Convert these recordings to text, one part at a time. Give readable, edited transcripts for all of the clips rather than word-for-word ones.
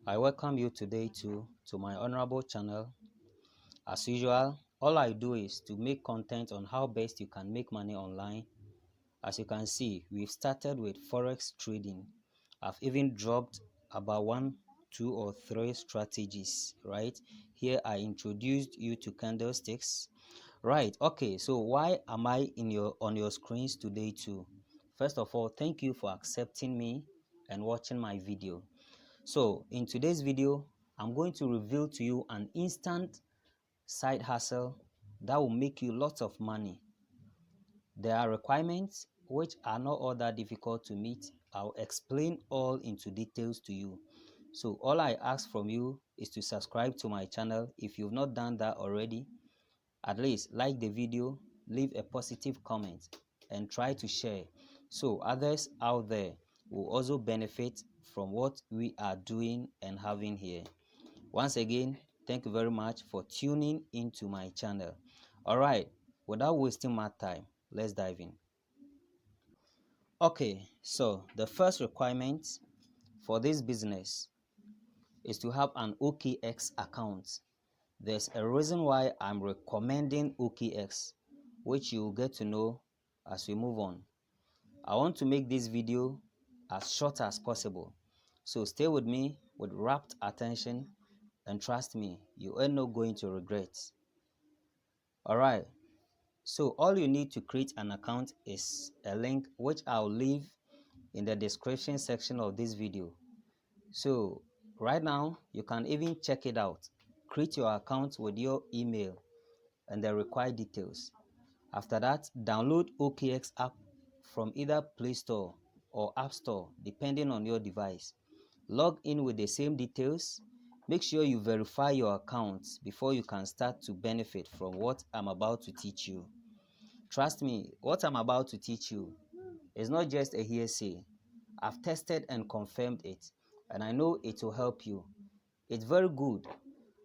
I welcome you today to my honorable channel. As usual, all I do is to make content on how best you can make money online. As you can see, we've started with forex trading. I've even dropped about one, two, or three strategies. Right here, I introduced you to candlesticks. Right. Okay. So why am I in your on your screens today too? First of all, thank you for accepting me and watching my video. So in today's video, I'm going to reveal to you an instant side hustle that will make you lots of money. There are requirements which are not all that difficult to meet. I'll explain all into details to you. So all I ask from you is to subscribe to my channel if you've not done that already. At least like the video, leave a positive comment, and try to share so others out there will also benefit from what we are doing and having here. Once again, thank you very much for tuning into my channel. All right, without wasting my time, let's dive in. Okay, so the first requirement for this business is to have an OKX account. There's a reason why I'm recommending OKX, which you'll get to know as we move on. I want to make this video as short as possible, so stay with me with rapt attention, and trust me, you are not going to regret. Alright, so all you need to create an account is a link which I'll leave in the description section of this video. So right now, you can even check it out. Create your account with your email and the required details. After that, download OKX app from either Play Store or App Store, depending on your device. Log in with the same details. Make sure you verify your account before you can start to benefit from what I'm about to teach you. Trust me, what I'm about to teach you is not just a hearsay. I've tested and confirmed it, and I know it will help you. It's very good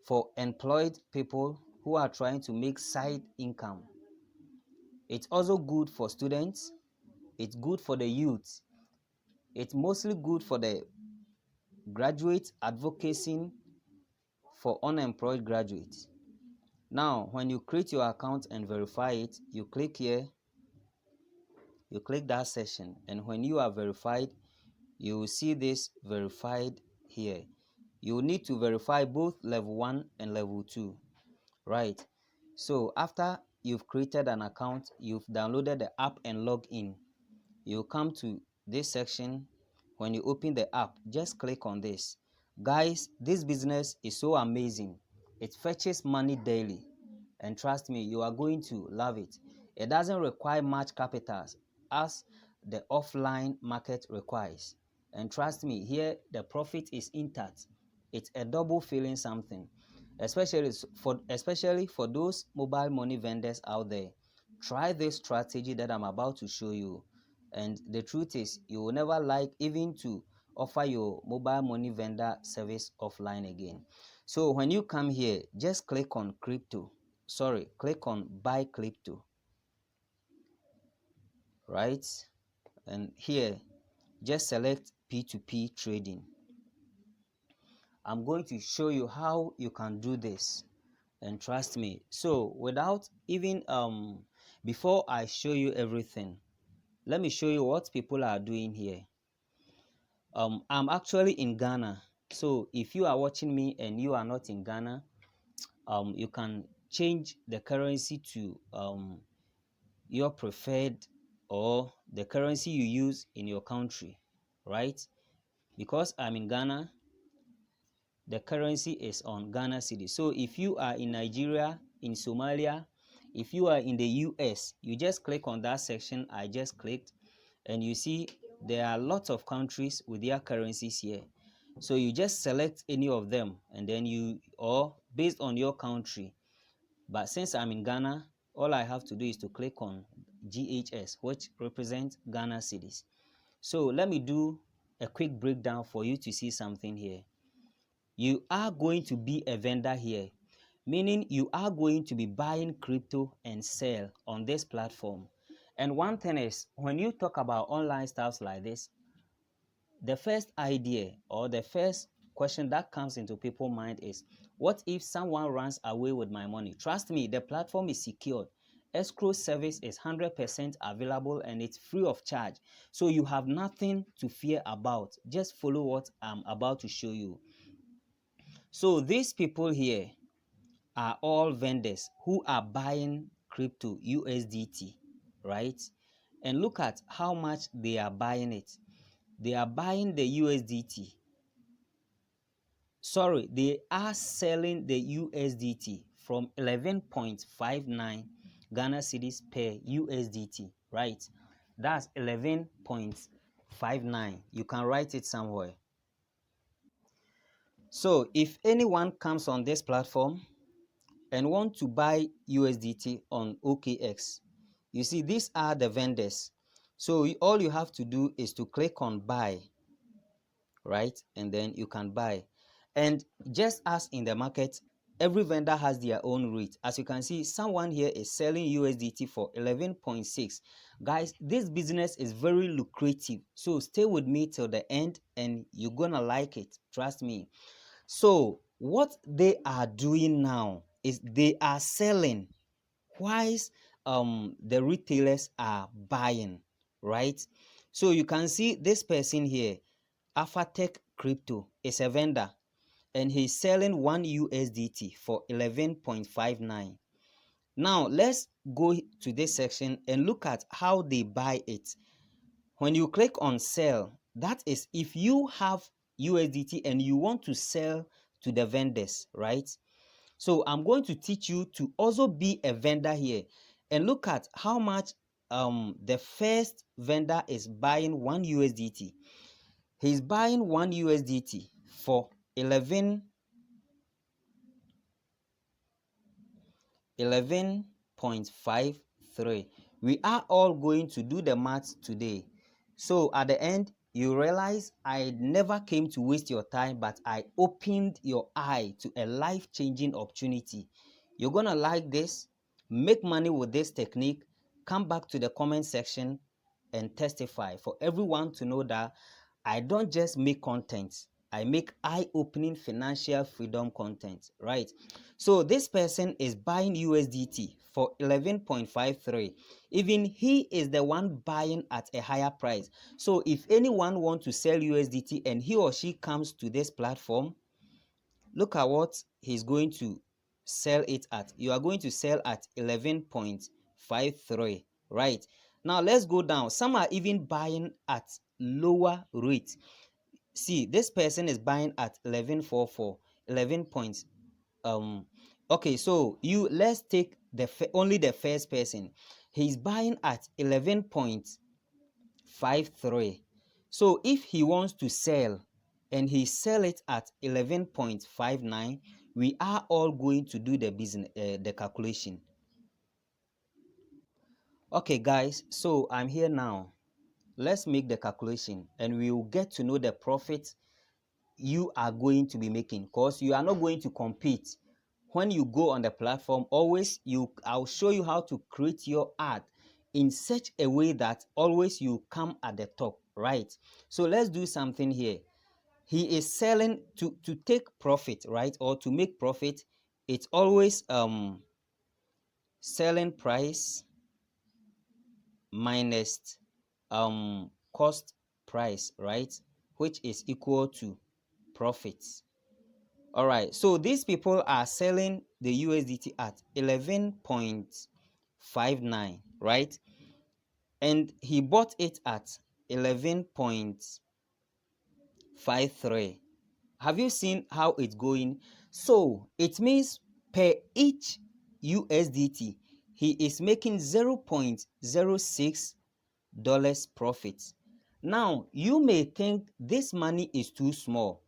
for employed people who are trying to make side income. It's also good for students. It's good for the youth. It's mostly good for the graduate advocacy for unemployed graduates. Now, when you create your account and verify it, you click here, you click that session, and when you are verified, you will see this verified here. You will need to verify both level 1 and level 2, right? So after you've created an account, you've downloaded the app and log in, you come to this section. When you open the app, just click on this. Guys, this business is so amazing. It fetches money daily, and trust me, you are going to love it. It doesn't require much capital as the offline market requires, and trust me, here the profit is intact. It's a double feeling something, especially for those mobile money vendors out there. Try this strategy that I'm about to show you, and the truth is, you will never like even to offer your mobile money vendor service offline again. So when you come here, just click on click on buy crypto, right? And here, just select P2P trading. I'm going to show you how you can do this, and trust me. So without even before I show you everything, let me show you what people are doing here. I'm actually in Ghana. So if you are watching me and you are not in Ghana, you can change the currency to your preferred or the currency you use in your country, right? Because I'm in Ghana, the currency is on Ghana cedi. So if you are in Nigeria, in Somalia, if you are in the US, you just click on that section I just clicked, and you see there are lots of countries with their currencies here. So you just select any of them, and then or based on your country. But since I'm in Ghana, all I have to do is to click on GHS, which represents Ghana cedis. So let me do a quick breakdown for you to see something here. You are going to be a vendor here, meaning you are going to be buying crypto and sell on this platform. And one thing is, when you talk about online stuff like this, the first idea or the first question that comes into people's mind is, what if someone runs away with my money? Trust me, the platform is secured. Escrow service is 100% available and it's free of charge. So you have nothing to fear about. Just follow what I'm about to show you. So these people here are all vendors who are buying crypto USDT, right? And look at how much they are buying it. They are buying the USDT. Sorry, they are selling the USDT from 11.59 Ghana cedis per USDT, right? That's 11.59. You can write it somewhere. So if anyone comes on this platform and want to buy USDT on OKX, you see these are the vendors. So all you have to do is to click on buy, right? And then you can buy. And just as in the market, every vendor has their own rate. As you can see, someone here is selling USDT for 11.6. Guys, this business is very lucrative. So stay with me till the end and you're gonna like it. Trust me. So what they are doing now is they are selling whilst the retailers are buying, right? So you can see this person here, Afatech Crypto, is a vendor and he's selling 1 USDT for 11.59. Now let's go to this section and look at how they buy it. When you click on sell, that is if you have USDT and you want to sell to the vendors, right? So I'm going to teach you to also be a vendor here and look at how much the first vendor is buying 1 USDT. He's buying 1 USDT for 11.53. We are all going to do the math today. So at the end, you realize I never came to waste your time, but I opened your eye to a life-changing opportunity. You're going to like this, make money with this technique, come back to the comment section and testify for everyone to know that I don't just make content. I make eye-opening financial freedom content, right? So this person is buying USDT for 11.53. Even he is the one buying at a higher price. So if anyone wants to sell USDT and he or she comes to this platform, look at what he's going to sell it at. You are going to sell at 11.53, right? Now let's go down. Some are even buying at lower rate. See, this person is buying at 11.44, 11 points. Okay, so let's take only the first person. He's buying at 11.53. So if he wants to sell and he sell it at 11.59, we are all going to do the business, the calculation. Okay guys, so I'm here now. Let's make the calculation and we will get to know the profit you are going to be making, because you are not going to compete. When you go on the platform, always I'll show you how to create your ad in such a way that always you come at the top, right? So let's do something here. He is selling to take profit, right? Or to make profit. It's always selling price minus cost price, right? Which is equal to profits. All right, so these people are selling the USDT at 11.59, right? And he bought it at 11.53. Have you seen how it's going? So it means per each USDT, he is making $0.06 profit. Now, you may think this money is too small.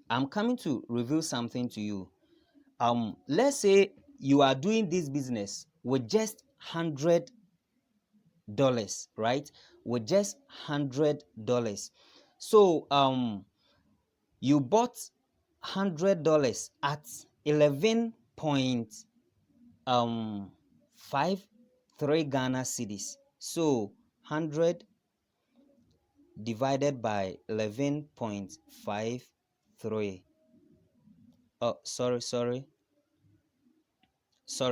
I'm coming to reveal something to you. Let's say you are doing this business with just $100, right? With just $100. So you bought $100 at 11.53 Ghana cedis. So 100 divided by 11.53 Oh, sorry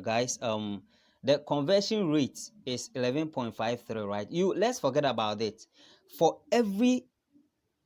guys. The conversion rate is 11.53, right? Let's forget about it. For every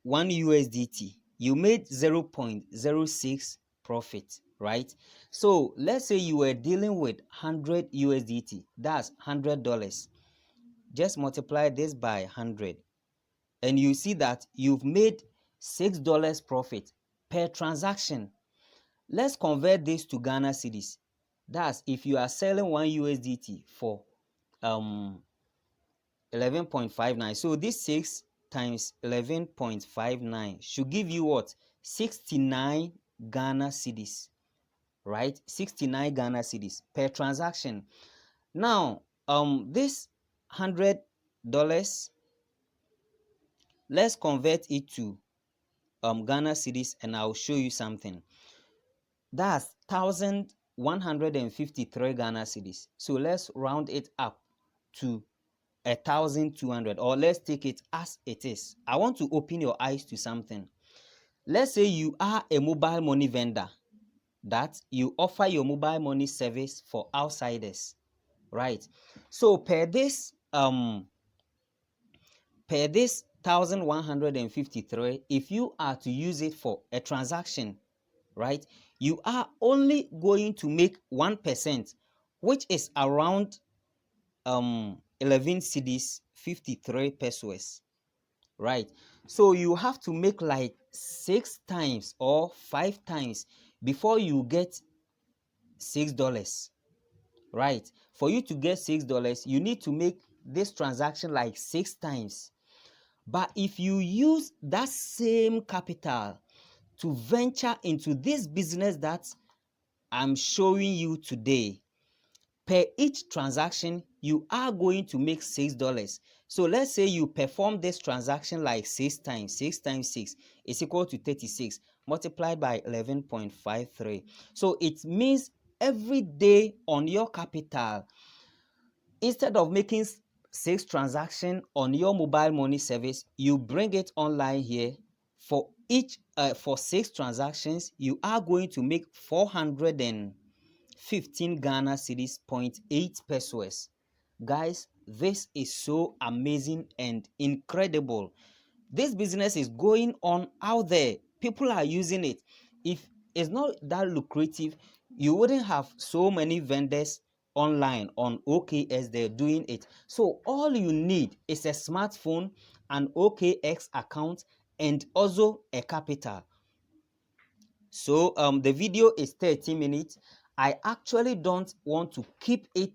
1 USDT, you made 0.06 profit, right? So let's say you were dealing with 100 USDT, that's $100. Just multiply this by 100 and you see that you've made $6 profit per transaction. Let's convert this to Ghana cedis. That's if you are selling 1 USDT for 11.59. So this 6 times 11.59 should give you what? 69 Ghana cedis, right? 69 Ghana cedis per transaction. Now, this $100, let's convert it to Ghana cedis and I'll show you something. That's 1,153 Ghana cedis. So let's round it up to 1,200, or let's take it as it is. I want to open your eyes to something. Let's say you are a mobile money vendor, that you offer your mobile money service for outsiders, right? So per this 1,153, if you are to use it for a transaction, right, you are only going to make 1%, which is around 11 cedis, 53 pesos, right? So you have to make like 6 times or 5 times before you get $6, right? For you to get $6, you need to make this transaction like 6 times. But if you use that same capital to venture into this business that I'm showing you today, per each transaction, you are going to make $6. So let's say you perform this transaction like 6 times. 6 times 6 is equal to 36 multiplied by 11.53. So it means every day on your capital, instead of making 6 transactions on your mobile money service, you bring it online here. For each for 6 transactions, you are going to make 415 Ghana cedis, 0.8 pesos. Guys, this is so amazing and incredible. This business is going on out there. People are using it. If it's not that lucrative, you wouldn't have so many vendors online on OKX. They're doing it. So all you need is a smartphone, an OKX account, and also a capital. So the video is 30 minutes. I actually don't want to keep it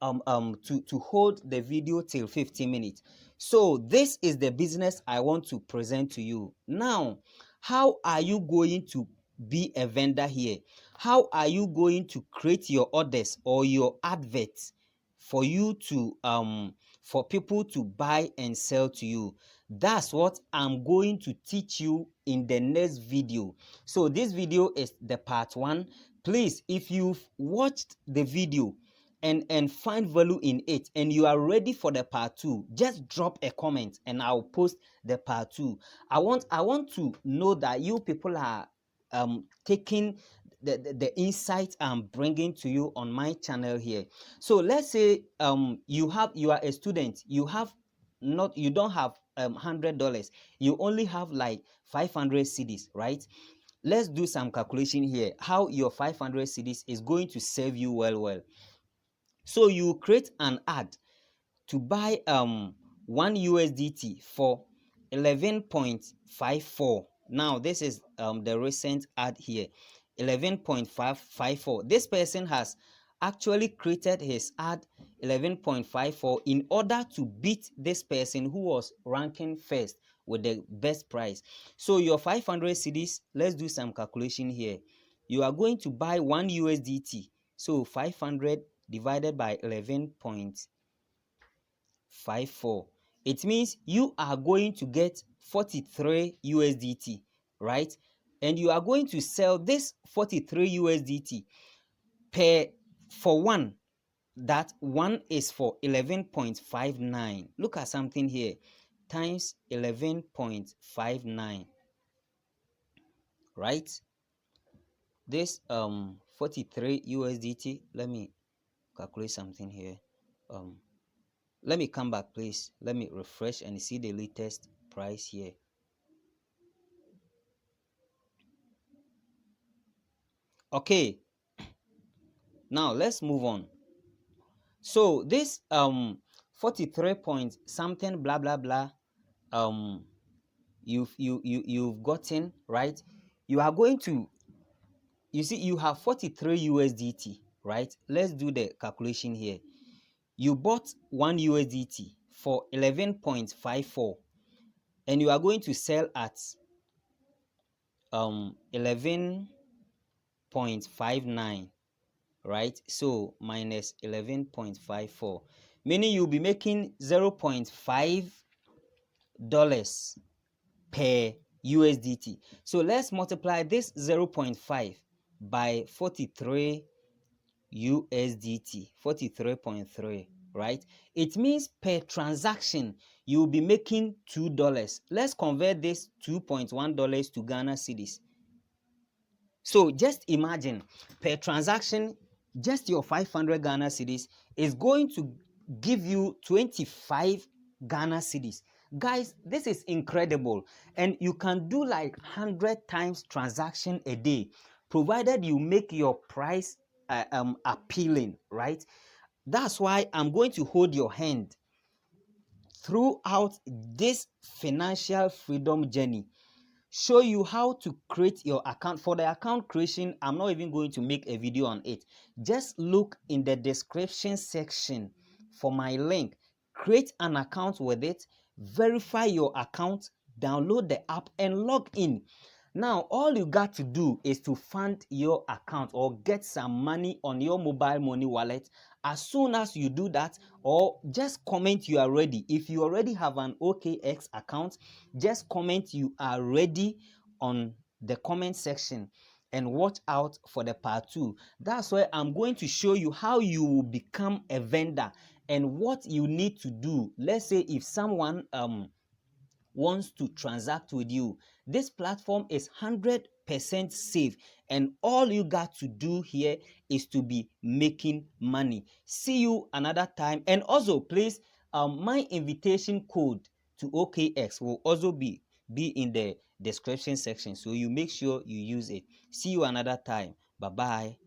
to hold the video till 15 minutes. So this is the business I want to present to you. Now, how are you going to be a vendor here? How are you going to create your orders or your adverts for you to for people to buy and sell to you? That's what I'm going to teach you in the next video. So this video is the part 1. Please, if you've watched the video and find value in it and you are ready for the part 2, just drop a comment and I'll post the part 2. I want to know that you people are taking the insights I'm bringing to you on my channel here. So let's say you are a student, you don't have $100, you only have like 500 cedis, right? Let's do some calculation here, how your 500 cedis is going to serve you well. So you create an ad to buy 1 USDT for 11.54. Now this is the recent ad here, 11.554. This person has actually created his ad 11.54 in order to beat this person who was ranking first with the best price. So your 500 cedis, let's do some calculation here. You are going to buy 1 USDT, so 500 divided by 11.54. It means you are going to get 43 USDT, right? And you are going to sell this 43 USDT for one. That one is for 11.59. Look at something here, times 11.59. right? This 43 USDT. Let me calculate something here. Let me come back, please. Let me refresh and see the latest price here. Okay, now let's move on. So this 43 point something blah blah blah you've gotten, right? You are going to, you see, you have 43 USDT, right? Let's do the calculation here. You bought 1 USDT for 11.54 and you are going to sell at 11.59, right? So minus 11.54, meaning you'll be making $0.5 per USDT. So let's multiply this 0.5 by 43 USDT, 43.3, right? It means per transaction you'll be making $2. Let's convert this $2.1 to Ghana cedis. So just imagine, per transaction, just your 500 Ghana cedis is going to give you 25 Ghana cedis. Guys, this is incredible. And you can do like 100 times transaction a day, provided you make your price appealing, right? That's why I'm going to hold your hand throughout this financial freedom journey, show you how to create your account. For the account creation, I'm not even going to make a video on it. Just look in the description section for my link. Create an account with it, verify your account, download the app and log in. Now all you got to do is to fund your account or get some money on your mobile money wallet. As soon as you do that, or just comment you are ready. If you already have an OKX account, just comment you are ready on the comment section and watch out for the part 2. That's where I'm going to show you how you will become a vendor and what you need to do. Let's say if someone wants to transact with you, this platform is 100% safe, and all you got to do here is to be making money. See you another time. And also please, my invitation code to OKX will also be in the description section, so you make sure you use it. See you another time. Bye bye.